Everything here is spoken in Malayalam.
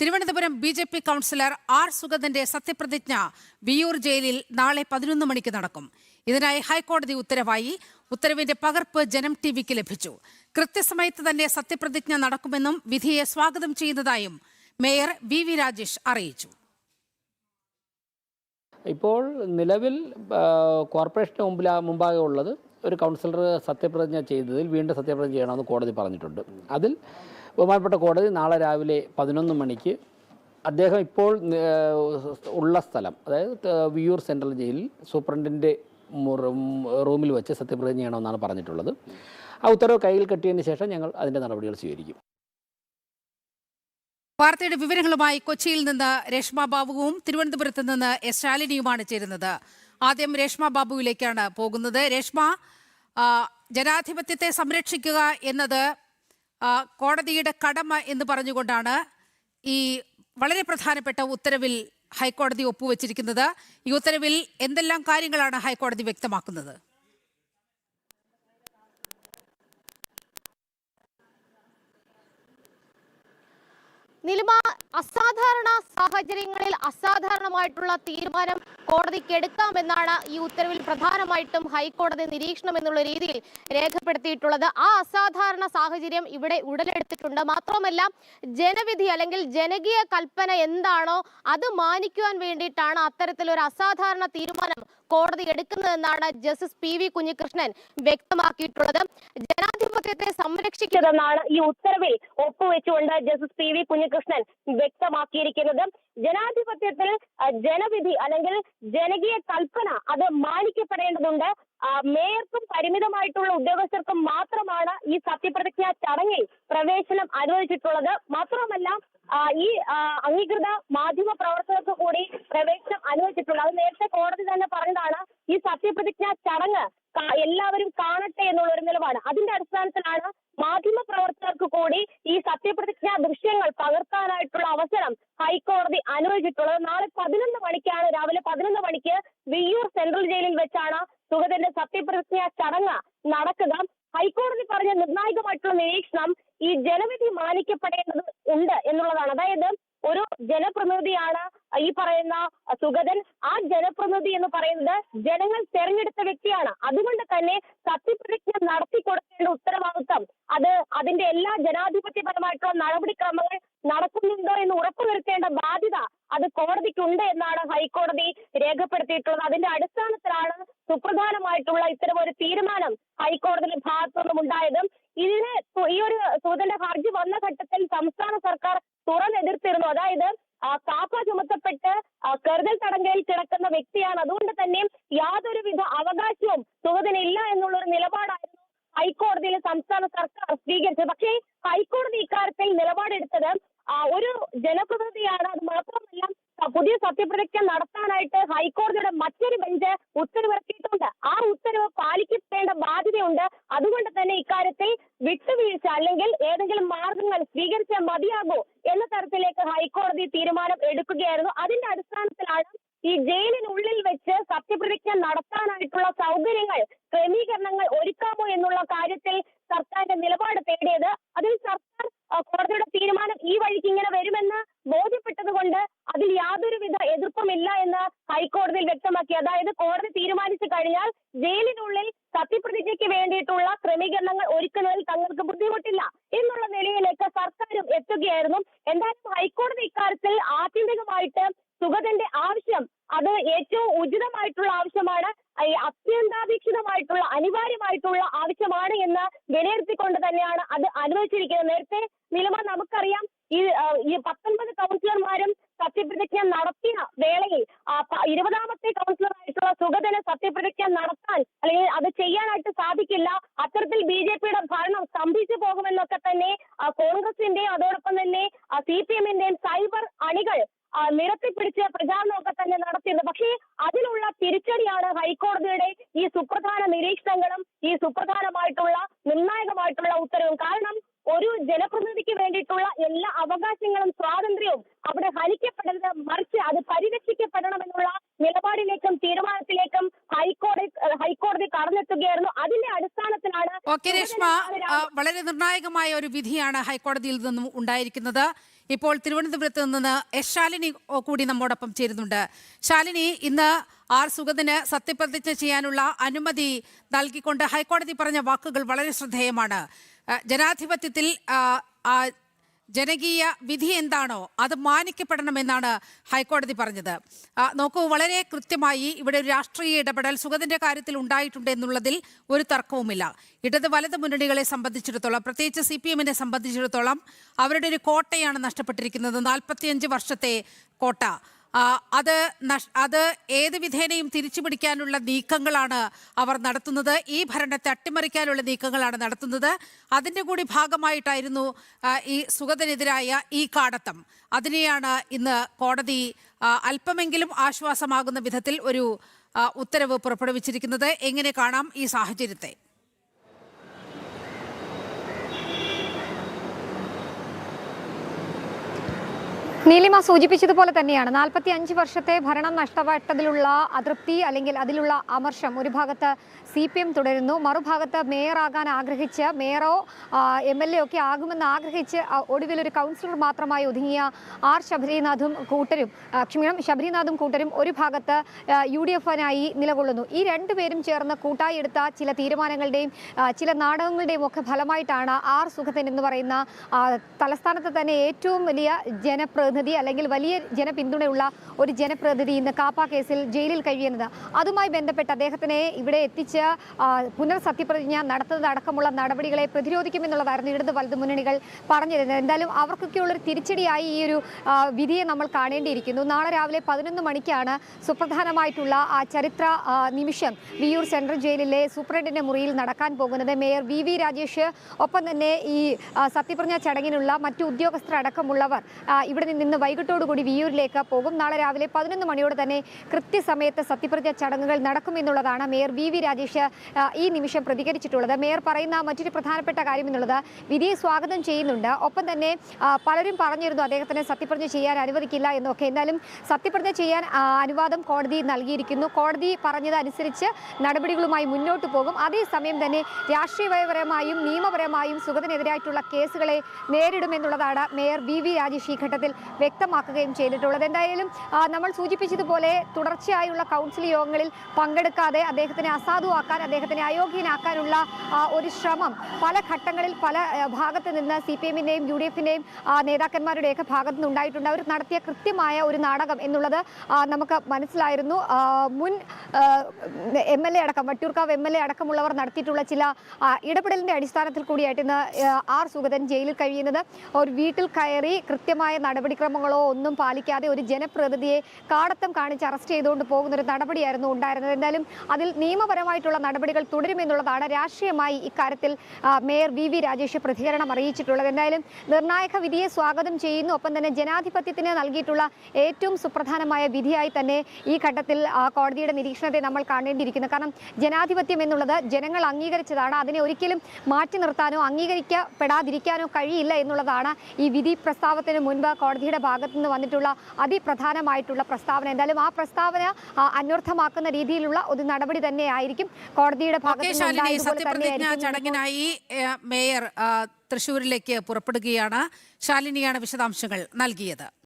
തിരുവനന്തപുരം ബി.ജെ.പി. കൗൺസിലർ ആർ സുഗതന്റെ സത്യപ്രതിജ്ഞ വിയ്യൂർ ജയിലിൽ നാളെ 11 മണിക്ക് നടക്കും. ഇതിനായി ഹൈക്കോടതി ഉത്തരവായി. ഉത്തരവിന്റെ പകർപ്പ് ജനം ടിവിക്ക് ലഭിച്ചു. കൃത്യസമയത്ത് തന്നെ സത്യപ്രതിജ്ഞ നടക്കുമെന്നും വിധിയെ സ്വാഗതം ചെയ്യുന്നതായും മേയർ വി രാജേഷ് അറിയിച്ചു. ഇപ്പോൾ നിലവിൽ കോർപ്പറേഷന് മുമ്പാകെ ഉള്ളത് ഒരു കൗൺസിലർ സത്യപ്രതിജ്ഞ ചെയ്തതിൽ വീണ്ടും സത്യപ്രതിജ്ഞ ചെയ്യണമെന്ന് കോടതി പറഞ്ഞിട്ടുണ്ട്. അതിൽ ബഹുമാനപ്പെട്ട കോടതി നാളെ രാവിലെ 11 മണിക്ക് അദ്ദേഹം ഇപ്പോൾ ഉള്ള സ്ഥലം, അതായത് വിയ്യൂർ സെൻട്രൽ ജയിലിൽ സൂപ്രണ്ടിൻ്റെ റൂമിൽ വെച്ച് സത്യപ്രതിജ്ഞ ചെയ്യണമെന്നാണ് പറഞ്ഞിട്ടുള്ളത്. ആ ഉത്തരവ് കയ്യിൽ കെട്ടിയതിന് ശേഷം ഞങ്ങൾ അതിൻ്റെ നടപടികൾ സ്വീകരിക്കും. വാർത്തയുടെ വിവരങ്ങളുമായി കൊച്ചിയിൽ നിന്ന് രേഷ്മ ബാബുവും തിരുവനന്തപുരത്ത് നിന്ന് എസ് ശാലിനിയുമാണ് ചേരുന്നത്. ആദ്യം രേഷ്മ ബാബുവിലേക്കാണ് പോകുന്നത്. രേഷ്മ, ജനാധിപത്യത്തെ സംരക്ഷിക്കുക എന്നത് കോടതിയുടെ കടമ എന്ന് പറഞ്ഞുകൊണ്ടാണ് ഈ വളരെ പ്രധാനപ്പെട്ട ഉത്തരവിൽ ഹൈക്കോടതി ഒപ്പുവെച്ചിരിക്കുന്നത്. ഈ ഉത്തരവിൽ എന്തെല്ലാം കാര്യങ്ങളാണ് ഹൈക്കോടതി വ്യക്തമാക്കുന്നത്? നിലിമ, അസാധാരണ സാഹചര്യങ്ങളിൽ അസാധാരണമായിട്ടുള്ള തീരുമാനം കോടതിക്ക് എടുക്കാമെന്നാണ് ഈ ഉത്തരവിൽ പ്രധാനമായിട്ടും ഹൈക്കോടതി നിരീക്ഷണം എന്നുള്ള രീതിയിൽ രേഖപ്പെടുത്തിയിട്ടുള്ളത്. ആ അസാധാരണ സാഹചര്യം ഇവിടെ ഉടലെടുത്തിട്ടുണ്ട്. മാത്രമല്ല, ജനവിധി അല്ലെങ്കിൽ ജനകീയ കൽപ്പന എന്താണോ അത് മാനിക്കുവാൻ വേണ്ടിയിട്ടാണ് അത്തരത്തിലൊരു അസാധാരണ തീരുമാനം കോടതി എടുക്കുന്നതെന്നാണ് ജസ്റ്റിസ് പി.വി. കുഞ്ഞികൃഷ്ണൻ വ്യക്തമാക്കിയിട്ടുള്ളത്. ജനാധിപത്യത്തെ സംരക്ഷിക്കുന്നതെന്നാണ് ഈ ഉത്തരവിൽ ഒപ്പുവെച്ചുകൊണ്ട് ജസ്റ്റിസ് പി.വി. കുഞ്ഞികൃഷ്ണൻ വ്യക്തമാക്കിയിരിക്കുന്നത്. ജനാധിപത്യത്തിൽ ജനവിധി അല്ലെങ്കിൽ ജനകീയ കൽപ്പന അത് മാനിക്കപ്പെടേണ്ടതുണ്ട്. മേയർക്കും പരിമിതമായിട്ടുള്ള ഉദ്യോഗസ്ഥർക്കും മാത്രമാണ് ഈ സത്യപ്രതിജ്ഞ ചടങ്ങിൽ പ്രവേശനം അനുവദിച്ചിട്ടുള്ളത്. മാത്രമല്ല, ഈ അംഗീകൃത മാധ്യമ പ്രവർത്തകർക്ക് കൂടി പ്രവേശനം അനുവദിച്ചിട്ടുള്ളത്. അത് നേരത്തെ കോടതി തന്നെ പറഞ്ഞതാണ്. ഈ സത്യപ്രതിജ്ഞ ചടങ്ങ് എല്ലാവരും കാണട്ടെ എന്നുള്ള ഒരു നിലപാട്. അതിന്റെ അടിസ്ഥാനത്തിലാണ് മാധ്യമ പ്രവർത്തകർക്ക് കൂടി ഈ സത്യപ്രതിജ്ഞ ദൃശ്യങ്ങൾ പകർത്താനായിട്ടുള്ള അവസരം ഹൈക്കോടതി അനുവദിച്ചിട്ടുള്ളത്. നാളെ 11 മണിക്കാണ്, രാവിലെ 11 മണിക്ക് വിയ്യൂർ സെൻട്രൽ ജയിലിൽ വെച്ചാണ് സുഗതന്റെ സത്യപ്രതിജ്ഞ ചടങ്ങ് നടക്കുക. ഹൈക്കോടതി പറഞ്ഞ നിർണായകമായിട്ടുള്ള നിരീക്ഷണം ഈ ജനവിധി മാനിക്കപ്പെടേണ്ടത് ഉണ്ട് എന്നുള്ളതാണ്. അതായത് ഒരു ജനപ്രതിനിധിയാണ് ഈ പറയുന്ന സുഗതൻ. ആ ജനപ്രതിനിധി എന്ന് പറയുന്നത് ജനങ്ങൾ തെരഞ്ഞെടുത്ത വ്യക്തിയാണ്. അതുകൊണ്ട് തന്നെ സത്യപ്രതിജ്ഞ നടത്തി കൊടുക്കേണ്ട ഉത്തരവാദിത്വം അത് അതിന്റെ എല്ലാ ജനാധിപത്യപരമായിട്ടുള്ള നടപടിക്രമങ്ങൾ നടക്കുന്നുണ്ടോ എന്ന് ഉറപ്പുവരുത്തേണ്ട ബാധ്യത അത് കോടതിക്കുണ്ട് എന്നാണ് ഹൈക്കോടതി രേഖപ്പെടുത്തിയിട്ടുള്ളത്. അതിന്റെ അടിസ്ഥാനത്തിലാണ് സുപ്രധാനമായിട്ടുള്ള ഇത്തരം ഒരു തീരുമാനം ഹൈക്കോടതിയുടെ ഭാഗത്തുനിന്നും ഉണ്ടായത്. ഈ ഒരു സുഗതന്റെ ഹർജി വന്ന ഘട്ടത്തിൽ സംസ്ഥാന സർക്കാർ തുറന്നെതിർത്തിരുന്നു. അതായത് കാപ്പ ചുമത്തപ്പെട്ട് കരുതൽ തടങ്കലിൽ കിടക്കുന്ന വ്യക്തിയാണ്. അതുകൊണ്ട് തന്നെ യാതൊരുവിധ അവകാശവും സുഗതനില്ല എന്നുള്ളൊരു നിലപാടായിരുന്നു ഹൈക്കോടതിയിൽ സംസ്ഥാന സർക്കാർ സ്വീകരിച്ചത്. പക്ഷേ ഹൈക്കോടതി ഇക്കാര്യത്തിൽ നിലപാടെടുത്തത് ഒരു ജനപ്രതിനിധിയാണ്. അത് മാത്രമല്ല, പുതിയ സത്യപ്രതിജ്ഞ നടത്താനായിട്ട് ഹൈക്കോടതിയുടെ മറ്റൊരു ബെഞ്ച് ഉത്തരവിറക്കിയിട്ടുണ്ട്. ആ ഉത്തരവ് പാലിക്കേണ്ട ബാധ്യതയുണ്ട്. അതുകൊണ്ട് തന്നെ ഇക്കാര്യത്തിൽ വിട്ടുവീഴ്ച അല്ലെങ്കിൽ ഏതെങ്കിലും മാർഗങ്ങൾ സ്വീകരിച്ചാൽ മതിയാകൂ എന്ന തരത്തിലേക്ക് ഹൈക്കോടതി തീരുമാനം എടുക്കുകയായിരുന്നു. അതിന്റെ അടിസ്ഥാനത്തിലാണ് ഈ ജയിലിനുള്ളിൽ വെച്ച് സത്യപ്രതിജ്ഞ നടത്താനായിട്ടുള്ള സൗകര്യങ്ങൾ, ക്രമീകരണങ്ങൾ ഒരുക്കാമോ എന്നുള്ള കാര്യത്തിൽ സർക്കാരിന്റെ നിലപാട് തേടിയത്. അതിൽ സർക്കാർ കോടതിയുടെ തീരുമാനം ഈ വഴിക്ക് ഇങ്ങനെ വരുമെന്ന് ബോധ്യപ്പെട്ടത് കൊണ്ട് അതിൽ യാതൊരുവിധ എതിർപ്പുമില്ല എന്ന് ഹൈക്കോടതിയിൽ വ്യക്തമാക്കി. അതായത് കോടതി തീരുമാനിച്ചു കഴിഞ്ഞാൽ ജയിലിനുള്ളിൽ സത്യപ്രതിജ്ഞയ്ക്ക് വേണ്ടിയിട്ടുള്ള ക്രമീകരണങ്ങൾ ഒരുക്കുന്നതിൽ തങ്ങൾക്ക് ബുദ്ധിമുട്ടില്ല എന്നുള്ള നിലയിലേക്ക് സർക്കാരും എത്തുകയായിരുന്നു. എന്തായാലും ഹൈക്കോടതി ഇക്കാര്യത്തിൽ ആത്യന്തികമായിട്ട് സുഗതന്റെ ആവശ്യം അത് ഏറ്റവും ഉചിതമായിട്ടുള്ള ആവശ്യമാണ്, അത്യന്താപേക്ഷിതമായിട്ടുള്ള അനിവാര്യമായിട്ടുള്ള ആവശ്യമാണ് എന്ന് വിലയിരുത്തിക്കൊണ്ട് തന്നെയാണ് അത് അനുവദിച്ചിരിക്കുന്നത്. നേരത്തെ നിലമ നമുക്കറിയാം, ഈ 19 കൗൺസിലർമാരും സത്യപ്രതിജ്ഞ നടത്തിയ വേളയിൽ 20ാമത്തെ കൗൺസിലറായിട്ടുള്ള സുഗതന് സത്യപ്രതിജ്ഞ നടത്താൻ അല്ലെങ്കിൽ അത് ചെയ്യാനായിട്ട് സാധിക്കില്ല. അത്തരത്തിൽ ബി.ജെ.പിയുടെ ഭരണം സ്തംഭിച്ചു പോകുമെന്നൊക്കെ തന്നെ കോൺഗ്രസിന്റെയും അതോടൊപ്പം തന്നെ CPM-ന്റെയും സൈബർ അണികൾ നിരത്തിപ്പിടിച്ച് പ്രചാരണമൊക്കെ തന്നെ നടത്തിയത്. പക്ഷേ അതിനുള്ള തിരിച്ചടിയാണ് ഹൈക്കോടതിയുടെ ഈ സുപ്രധാന നിരീക്ഷണങ്ങളും ഈ സുപ്രധാനമായിട്ടുള്ള നിർണായകമായിട്ടുള്ള ഉത്തരവും. കാരണം ഒരു ജനപ്രതിനിധിക്ക് വേണ്ടിയിട്ടുള്ള എല്ലാ അവകാശങ്ങളും സ്വാതന്ത്ര്യവും അവിടെ ഹനിക്കപ്പെടരുത്, മറിച്ച് അത് പരിരക്ഷിക്കപ്പെടണമെന്നുള്ള നിലപാടിലേക്കും തീരുമാനത്തിലേക്കും ഹൈക്കോടതി കടന്നെത്തുകയായിരുന്നു. അതിന്റെ അടിസ്ഥാനത്തിലാണ് രേഷ്മ, വളരെ നിർണായകമായ ഒരു വിധിയാണ് ഹൈക്കോടതിയിൽ നിന്നും ഉണ്ടായിരിക്കുന്നത്. ഇപ്പോൾ തിരുവനന്തപുരത്ത് നിന്ന് എസ് ശാലിനി കൂടി നമ്മോടൊപ്പം ചേരുന്നുണ്ട്. ശാലിനി, ഇന്ന് ആർ സുഗതന് സത്യപ്രതിജ്ഞ ചെയ്യാനുള്ള അനുമതി നൽകിക്കൊണ്ട് ഹൈക്കോടതി പറഞ്ഞ വാക്കുകൾ വളരെ ശ്രദ്ധേയമാണ്. ജനാധിപത്യത്തിൽ ജനകീയ വിധി എന്താണോ അത് മാനിക്കപ്പെടണമെന്നാണ് ഹൈക്കോടതി പറഞ്ഞത്. നോക്കൂ, വളരെ കൃത്യമായി ഇവിടെ ഒരു രാഷ്ട്രീയ ഇടപെടൽ സുഗതന്റെ കാര്യത്തിൽ ഉണ്ടായിട്ടുണ്ട് എന്നുള്ളതിൽ ഒരു തർക്കവുമില്ല. ഇടത് വലത് മുന്നണികളെ സംബന്ധിച്ചിടത്തോളം, പ്രത്യേകിച്ച് CPM-നെ സംബന്ധിച്ചിടത്തോളം അവരുടെ ഒരു കോട്ടയാണ് നഷ്ടപ്പെട്ടിരിക്കുന്നത്. 45 വർഷത്തെ കോട്ട. അത് ഏത് വിധേനയും തിരിച്ചു പിടിക്കാനുള്ള നീക്കങ്ങളാണ് അവർ നടത്തുന്നത്. ഈ ഭരണത്തെ അട്ടിമറിക്കാനുള്ള നീക്കങ്ങളാണ് നടത്തുന്നത്. അതിൻ്റെ കൂടി ഭാഗമായിട്ടായിരുന്നു ഈ സുഗതനെതിരായ ഈ കാടത്തം. അതിനെയാണ് ഇന്ന് കോടതി അല്പമെങ്കിലും ആശ്വാസമാകുന്ന വിധത്തിൽ ഒരു ഉത്തരവ് പുറപ്പെടുവിച്ചിരിക്കുന്നത്. എങ്ങനെ കാണാം ഈ സാഹചര്യത്തെ? നീലിമ സൂചിപ്പിച്ചതുപോലെ തന്നെയാണ് 45 വർഷത്തെ ഭരണം നഷ്ടപ്പെട്ടതിലുള്ള അതൃപ്തി അല്ലെങ്കിൽ അതിലുള്ള അമർഷം ഒരു ഭാഗത്ത് CPM തുടരുന്നു, മറുഭാഗത്ത് മേയറാകാൻ ആഗ്രഹിച്ച് മേയറോ MLA ഒക്കെ ആകുമെന്ന് ആഗ്രഹിച്ച് ഒടുവിൽ ഒരു കൗൺസിലർ മാത്രമായി ഒതുങ്ങിയ ശബരിനാഥും കൂട്ടരും ഒരു ഭാഗത്ത് UDF-നായി നിലകൊള്ളുന്നു. ഈ രണ്ടുപേരും ചേർന്ന് കൂട്ടായി എടുത്ത ചില തീരുമാനങ്ങളുടെയും ചില നാടകങ്ങളുടെയും ഒക്കെ ഫലമായിട്ടാണ് സുഗതൻ എന്ന് പറയുന്ന തലസ്ഥാനത്ത് തന്നെ ഏറ്റവും വലിയ ജനപ്രതിനിധി അല്ലെങ്കിൽ വലിയ ജനപിന്തുണയുള്ള ഒരു ജനപ്രതിനിധി ഇന്ന് കാപ്പ കേസിൽ ജയിലിൽ കഴിയുന്നത്. അതുമായി ബന്ധപ്പെട്ട് അദ്ദേഹത്തിനെ ഇവിടെ എത്തിച്ച് പുനർസത്യപ്രതിജ്ഞ നടത്തുന്നതടക്കമുള്ള നടപടികളെ പ്രതിരോധിക്കുമെന്നുള്ളതായിരുന്നു ഇടത് വലത് മുന്നണികൾ പറഞ്ഞിരുന്നത്. എന്തായാലും അവർക്കൊക്കെയുള്ളൊരു തിരിച്ചടിയായി ഈ ഒരു വിധിയെ നമ്മൾ കാണേണ്ടിയിരിക്കുന്നു. നാളെ രാവിലെ 11 മണിക്കാണ് സുപ്രധാനമായിട്ടുള്ള ചരിത്ര നിമിഷം വിയ്യൂർ സെൻട്രൽ ജയിലിലെ സൂപ്രണ്ടിന്റെ മുറിയിൽ നടക്കാൻ പോകുന്നത്. മേയർ VV രാജേഷ്, ഒപ്പം തന്നെ ഈ സത്യപ്രതിജ്ഞ ചടങ്ങിനുള്ള മറ്റു ഉദ്യോഗസ്ഥർ അടക്കമുള്ളവർ ഇവിടെ നിന്ന് വൈകിട്ടോടുകൂടി വിയ്യൂരിലേക്ക് പോകും. നാളെ രാവിലെ 11 മണിയോടെ തന്നെ കൃത്യസമയത്ത് സത്യപ്രതിജ്ഞ ചടങ്ങുകൾ നടക്കുമെന്നുള്ളതാണ് മേയർ VV രാജേഷ് ഈ നിമിഷം പ്രതികരിച്ചിട്ടുള്ളത്. മേയർ പറയുന്ന മറ്റൊരു പ്രധാനപ്പെട്ട കാര്യം എന്നുള്ളത് വിധിയെ സ്വാഗതം ചെയ്യുന്നുണ്ട്. ഒപ്പം തന്നെ പലരും പറഞ്ഞിരുന്നു അദ്ദേഹത്തിന് സത്യപ്രതിജ്ഞ ചെയ്യാൻ അനുവദിക്കില്ല എന്നൊക്കെ. എന്തായാലും സത്യപ്രതിജ്ഞ ചെയ്യാൻ അനുവാദം കോടതി നൽകിയിരിക്കുന്നു. കോടതി പറഞ്ഞതനുസരിച്ച് നടപടികളുമായി മുന്നോട്ട് പോകും. അതേസമയം തന്നെ രാഷ്ട്രീയപരമായും നിയമപരമായും സുഗതനെതിരായിട്ടുള്ള കേസുകളെ നേരിടുമെന്നുള്ളതാണ് മേയർ VV രാജേഷ് ഈ ഘട്ടത്തിൽ വ്യക്തമാക്കുകയും ചെയ്തിട്ടുള്ളത്. എന്തായാലും നമ്മൾ സൂചിപ്പിച്ചതുപോലെ തുടർച്ചയായുള്ള കൗൺസിൽ യോഗങ്ങളിൽ പങ്കെടുക്കാതെ അദ്ദേഹത്തിനെ അസാധുവാക്കാൻ, അദ്ദേഹത്തിനെ അയോഗ്യനാക്കാനുള്ള ഒരു ശ്രമം പല ഘട്ടങ്ങളിൽ പല ഭാഗത്ത് നിന്ന് CPM-ന്റെയും UDF-ന്റെയും നേതാക്കന്മാരുടെയൊക്കെ ഭാഗത്തു നിന്നുണ്ടായിട്ടുണ്ട്. അവർ നടത്തിയ കൃത്യമായ ഒരു നാടകം എന്നുള്ളത് നമുക്ക് മനസ്സിലായിരുന്നു. മുൻ MLA അടക്കം, വട്ടിയൂർക്കാവ് MLA അടക്കമുള്ളവർ നടത്തിയിട്ടുള്ള ചില ഇടപെടലിന്റെ അടിസ്ഥാനത്തിൽ കൂടിയായിട്ട് ഇന്ന് സുഗതൻ ജയിലിൽ കഴിയുന്നത്. ഒരു വീട്ടിൽ കയറി കൃത്യമായ നടപടിക്രമങ്ങളോ ഒന്നും പാലിക്കാതെ ഒരു ജനപ്രതിനിധിയെ കാടത്തം കാണിച്ച് അറസ്റ്റ് ചെയ്തുകൊണ്ട് പോകുന്ന ഒരു നടപടിയായിരുന്നു ഉണ്ടായിരുന്നത്. എന്തായാലും അതിൽ നിയമപരമായിട്ടുള്ള നടപടികൾ തുടരുമെന്നുള്ളതാണ് രാഷ്ട്രീയമായി ഇക്കാര്യത്തിൽ മേയർ VV രാജേഷ് പ്രതികരണം അറിയിച്ചിട്ടുള്ളത്. എന്തായാലും നിർണായക വിധിയെ സ്വാഗതം ചെയ്യുന്നു. ഒപ്പം തന്നെ ജനാധിപത്യത്തിന് നൽകിയിട്ടുള്ള ഏറ്റവും സുപ്രധാനമായ വിധിയായി തന്നെ ഈ ഘട്ടത്തിൽ കോടതിയുടെ നിരീക്ഷണത്തെ നമ്മൾ കാണേണ്ടിയിരിക്കുന്നു. കാരണം ജനാധിപത്യം എന്നുള്ളത് ജനങ്ങൾ അംഗീകരിച്ചതാണ്. അതിനെ ഒരിക്കലും മാറ്റി നിർത്താനോ അംഗീകരിക്കപ്പെടാതിരിക്കാനോ കഴിയില്ല എന്നുള്ളതാണ് ഈ വിധി പ്രസ്താവത്തിന് മുൻപ് കോടതിയുടെ ഭാഗത്തു നിന്ന് വന്നിട്ടുള്ള അതിപ്രധാനമായിട്ടുള്ള പ്രസ്താവന. എന്തായാലും ആ പ്രസ്താവന അന്വർത്ഥമാക്കുന്ന രീതിയിലുള്ള ഒരു നടപടി തന്നെയായിരിക്കും കോടതിയുടെ ഭാഗത്ത് നിന്ന്. സത്യപ്രതിജ്ഞ ചടങ്ങിനായി മേയർ തൃശ്ശൂരിലേക്ക് പുറപ്പെടുകയാണ്. ശാലിനിയാണ് വിശദാംശങ്ങൾ നൽകിയത്.